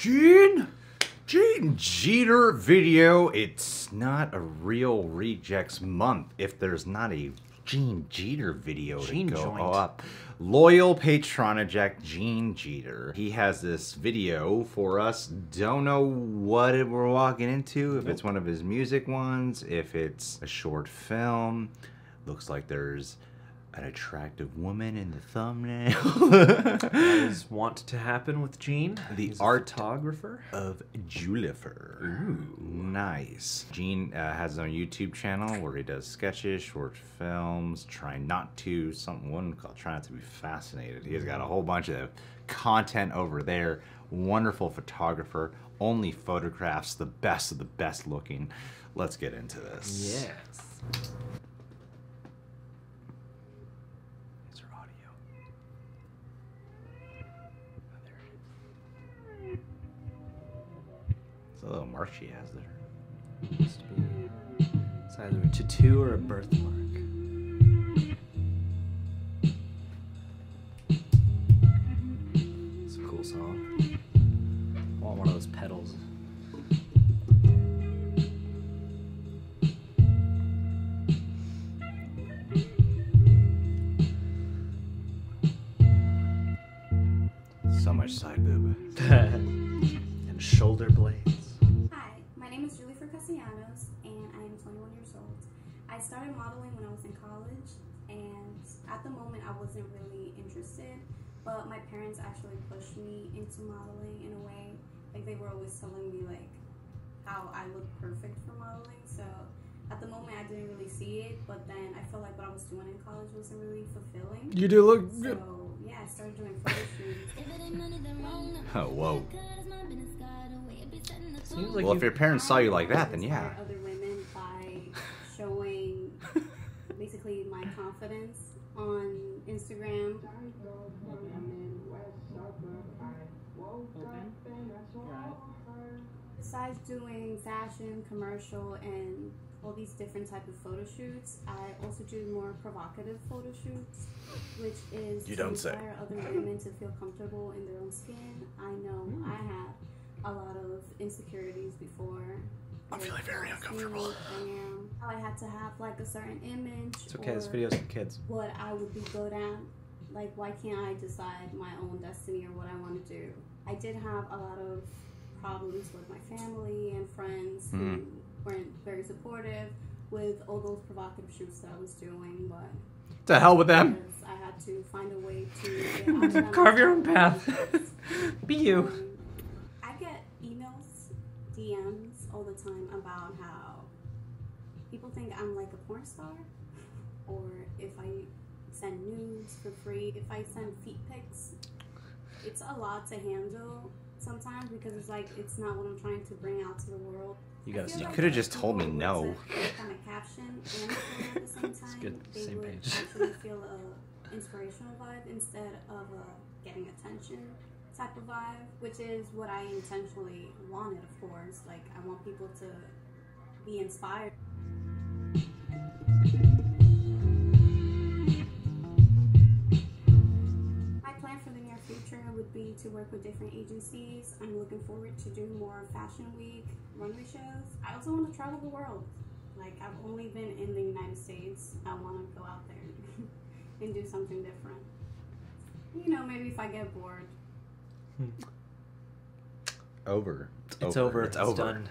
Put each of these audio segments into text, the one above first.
Gene Jeter video. It's not a real rejects month if there's not a Gene Jeter video to go up. Loyal patronaject Gene Jeter. He has this video for us. Don't know what we're walking into. If it's one of his music ones, if it's a short film. Looks like there's an attractive woman in the thumbnail. That is want to happen with Gene. The Art of Yuliffer. Ooh, nice. Gene has his own YouTube channel where he does sketches, short films, try not to, one called Try Not to Be Fascinated. He's got a whole bunch of content over there. Wonderful photographer, only photographs the best of the best looking. Let's get into this. Yes. A little mark she has there. Must be. It's either a tattoo or a birthmark. It's a cool song. I want one of those pedals. So much side boob. And shoulder blades. And I am 21 years old. I started modeling when I was in college, and at the moment I wasn't really interested, but my parents actually pushed me into modeling in a way. Like, they were always telling me like how I looked perfect for modeling, so at the moment I didn't really see it, but then I felt like what I was doing in college wasn't really fulfilling. You do look good. So yeah, I started doing photo shoots. Oh, whoa. Seems like well, if your parents saw you like that, then yeah. Other women by showing basically my confidence on Instagram. Besides doing fashion, commercial, and all these different type of photo shoots, I also do more provocative photo shoots, which is to inspire other women to feel comfortable in their own skin. I know I had a lot of insecurities before. I'm feeling very uncomfortable. How I had to have like a certain image. It's okay, this video's for kids. What I would be good at. Like, why can't I decide my own destiny or what I want to do? I did have a lot of problems with my family and friends who weren't very supportive with all those provocative shoots that I was doing, but to hell with them. I had to find a way to get out of them. Carve your own path. Be you. I get emails, DMs all the time about how people think I'm like a porn star, or if I send nudes for free, if I send feet pics. It's a lot to handle sometimes because it's like, it's not what I'm trying to bring out to the world. You could have just told me no. Kind of caption and at the same time, it's good. they Same would page. actually feel a inspirational vibe instead of a getting attention type of vibe, which is what I intentionally wanted, of course. Like, I want people to be inspired. My plan for the near future would be to work with different agencies. I'm looking forward to doing more fashion week, runway shows. I also want to travel the world. Like, I've only been in the United States. I want to go out there and do something different. You know, maybe if I get bored. Over. It's over. It's done.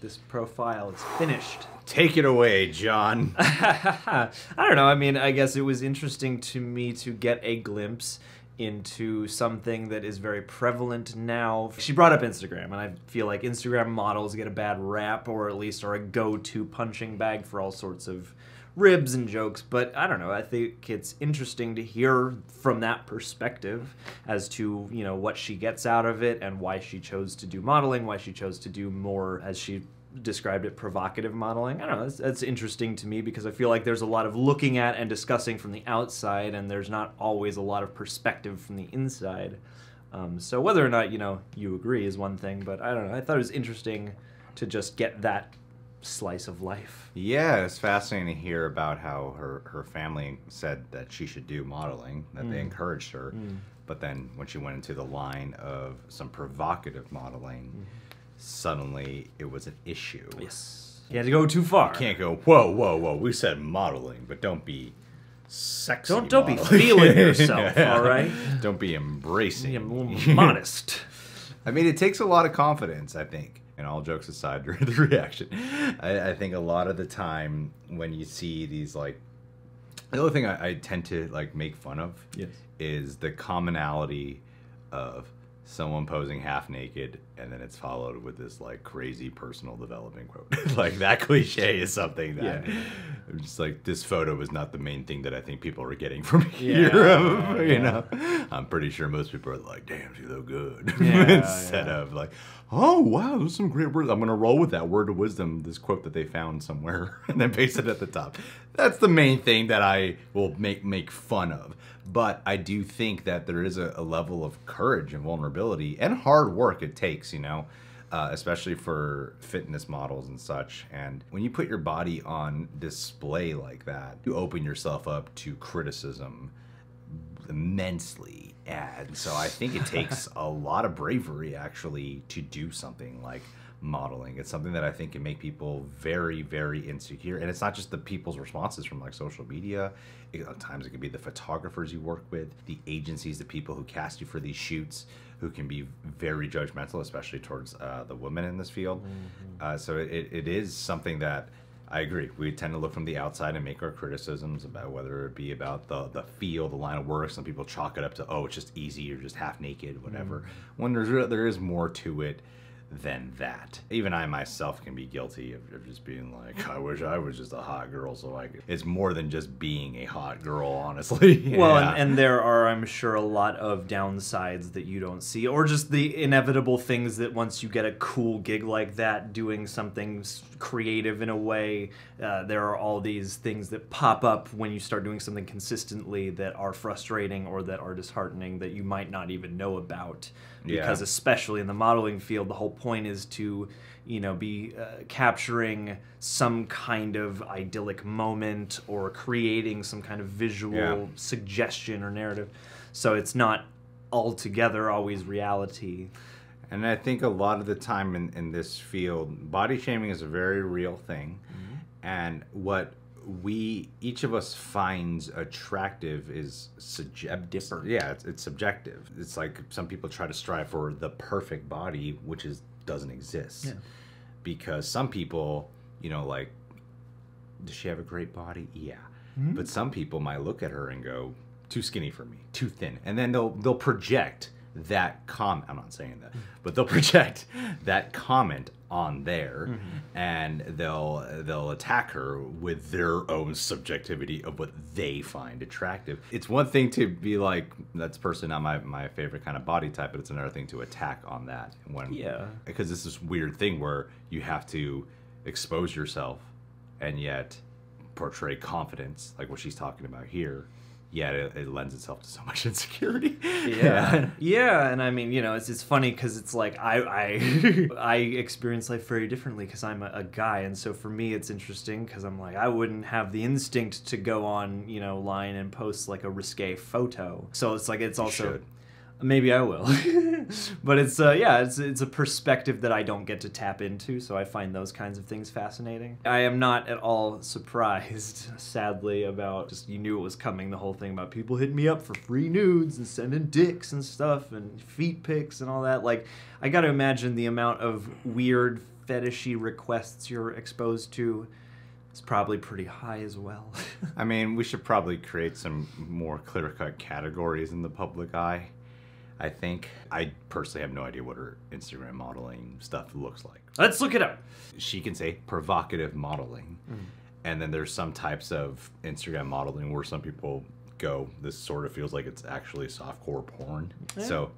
This profile is finished. Take it away, John. I don't know. I mean, I guess it was interesting to me to get a glimpse into something that is very prevalent now. She brought up Instagram, and I feel like Instagram models get a bad rap, or at least are a go-to punching bag for all sorts of ribs and jokes, but I don't know, I think it's interesting to hear from that perspective as to, you know, what she gets out of it and why she chose to do modeling, why she chose to do more, as she described it, provocative modeling. I don't know, that's interesting to me because I feel like there's a lot of looking at and discussing from the outside, and there's not always a lot of perspective from the inside. So whether or not, you know, you agree is one thing, but I don't know, I thought it was interesting to just get that slice of life. Yeah, it's fascinating to hear about how her family said that she should do modeling, that they encouraged her. But then when she went into the line of some provocative modeling, suddenly it was an issue. Yes. You had to go too far. You can't go, whoa, whoa, whoa, we said modeling, but don't be sexy. Don't be feeling yourself, all right? Don't be embracing. Be a little modest. I mean, it takes a lot of confidence, I think. And all jokes aside during the reaction, I think a lot of the time when you see these, like, the other thing I tend to like make fun of is the commonality of someone posing half naked and then it's followed with this like crazy personal development quote. Like that cliche is something that I'm just like, this photo is not the main thing that I think people are getting from here. You know, I'm pretty sure most people are like, damn, she look good. Instead of like, oh wow, there's some great words. I'm gonna roll with that word of wisdom, this quote that they found somewhere, and then paste it at the top. That's the main thing that I will make fun of. But I do think that there is a level of courage and vulnerability and hard work it takes, you know, especially for fitness models and such. And when you put your body on display like that, you open yourself up to criticism immensely. And so I think it takes a lot of bravery actually to do something like modeling. It's something that I think can make people very, very insecure. And it's not just the people's responses from like social media. At times it can be the photographers you work with, the agencies, the people who cast you for these shoots, who can be very judgmental, especially towards the women in this field. So it is something that I agree. We tend to look from the outside and make our criticisms about whether it be about the feel, the line of work. Some people chalk it up to, oh, it's just easy or just half naked, whatever. When there is more to it than that. Even I myself can be guilty of just being like, I wish I was just a hot girl so I could. It's more than just being a hot girl, honestly. Well, and there are, I'm sure, a lot of downsides that you don't see, or just the inevitable things that once you get a cool gig like that, doing something creative in a way, there are all these things that pop up when you start doing something consistently that are frustrating or that are disheartening that you might not even know about. Because especially in the modeling field, the whole point is to, you know, be capturing some kind of idyllic moment or creating some kind of visual suggestion or narrative. So it's not altogether always reality. And I think a lot of the time in this field, body shaming is a very real thing. And what each of us finds attractive is subjective. Yeah, it's subjective. It's like some people try to strive for the perfect body, which doesn't exist. Because some people, you know, like, does she have a great body? Yeah. But some people might look at her and go, too skinny for me, too thin. And then they'll project that comment. I'm not saying that, but they'll project that comment on there, and they'll attack her with their own subjectivity of what they find attractive. It's one thing to be like, that's personally not my favorite kind of body type, but it's another thing to attack on that because it's this weird thing where you have to expose yourself and yet portray confidence, like what she's talking about here. Yet it lends itself to so much insecurity. Yeah, and I mean, you know, it's funny because it's like I experience life very differently because I'm a guy, and so for me it's interesting because I'm like, I wouldn't have the instinct to go on, you know, line and post like a risque photo. So it's like, it's also maybe I will. But it's it's a perspective that I don't get to tap into, so I find those kinds of things fascinating. I am not at all surprised, sadly, about just, you knew it was coming, the whole thing about people hitting me up for free nudes and sending dicks and stuff and feet pics and all that. Like, I gotta imagine the amount of weird fetishy requests you're exposed to is probably pretty high as well. I mean, we should probably create some more clear-cut categories in the public eye. I think. I personally have no idea what her Instagram modeling stuff looks like. Let's look it up. She can say provocative modeling. And then there's some types of Instagram modeling where some people go, this sort of feels like it's actually softcore porn. So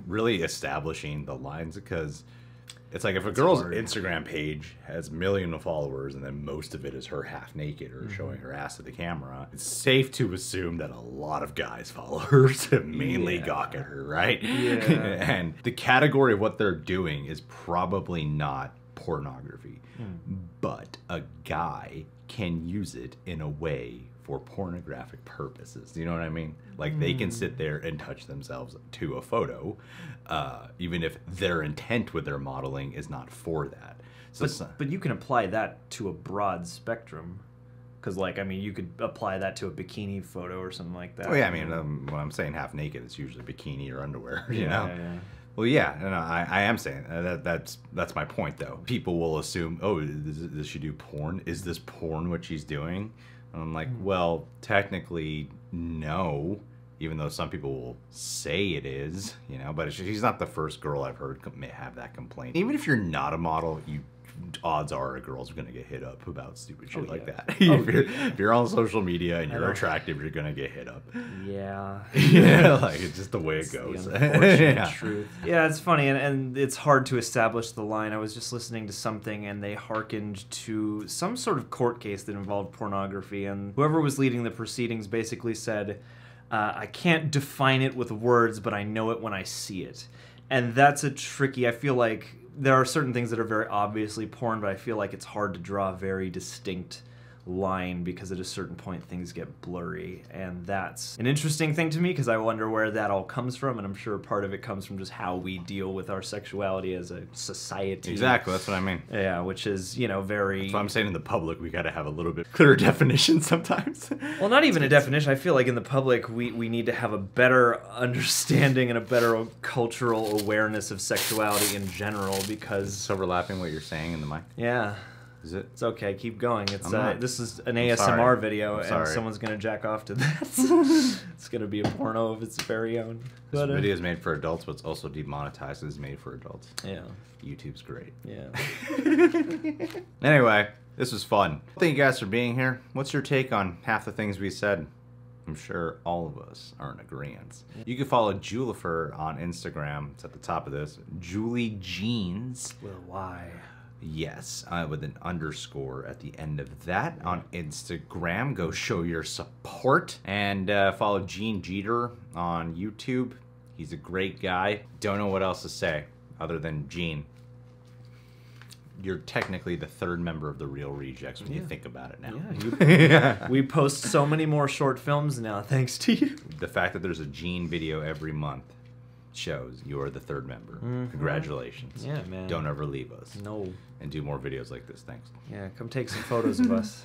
really establishing the lines, because it's like if a girl's Instagram page has 1 million of followers and then most of it is her half naked or showing her ass to the camera, it's safe to assume that a lot of guys follow her to mainly gawk at her, right? And the category of what they're doing is probably not pornography, but a guy can use it in a way for pornographic purposes. You know what I mean? Like they can sit there and touch themselves to a photo, even if their intent with their modeling is not for that. So but you can apply that to a broad spectrum. Because, like, I mean, you could apply that to a bikini photo or something like that. Oh, yeah, I mean, when I'm saying half naked, it's usually bikini or underwear, you know? Yeah. Well, yeah, no, I am saying that's my point, though. People will assume, oh, does she do porn? Is this porn what she's doing? And I'm like, well, technically, no, even though some people will say it is, you know, but she's not the first girl I've heard have that complaint. Even if you're not a model, odds are a girl's gonna get hit up about stupid shit like that. If you're on social media and you're attractive, you're gonna get hit up. Yeah. Yeah, like it's just the way it goes. The unfortunate truth. Yeah, it's funny, and it's hard to establish the line. I was just listening to something, and they hearkened to some sort of court case that involved pornography, and whoever was leading the proceedings basically said, I can't define it with words, but I know it when I see it. And that's a tricky, I feel like, there are certain things that are very obviously porn, but I feel like it's hard to draw a very distinct line because at a certain point things get blurry, and that's an interesting thing to me because I wonder where that all comes from, and I'm sure part of it comes from just how we deal with our sexuality as a society. Exactly, that's what I mean. Yeah, which is, you know, very... That's what I'm saying. In the public, we got to have a little bit clearer definition sometimes. Well, not even a definition. I feel like in the public, we need to have a better understanding and a better cultural awareness of sexuality in general because... It's overlapping what you're saying in the mic. Yeah. Is it? It's okay, keep going. It's this is an I'm ASMR sorry. video, I'm and someone's gonna jack off to that. It's gonna be a porno of its very own. This video is made for adults, but it's also demonetized. It's made for adults. Yeah. YouTube's great. Yeah. Anyway, this was fun. Thank you guys for being here. What's your take on half the things we said? I'm sure all of us are in agreement. You can follow Yuliffer on Instagram. It's at the top of this. Julie Jeans. Well, why? Yes, with an underscore at the end of that. On Instagram, go show your support. And follow Gene Jeter on YouTube. He's a great guy. Don't know what else to say other than Gene. You're technically the third member of the Real Rejects when you think about it now. Yeah, we post so many more short films now thanks to you. The fact that there's a Gene video every month shows you're the third member. Congratulations. Yeah, man. Don't ever leave us. No. And do more videos like this. Thanks. Yeah, come take some photos of us.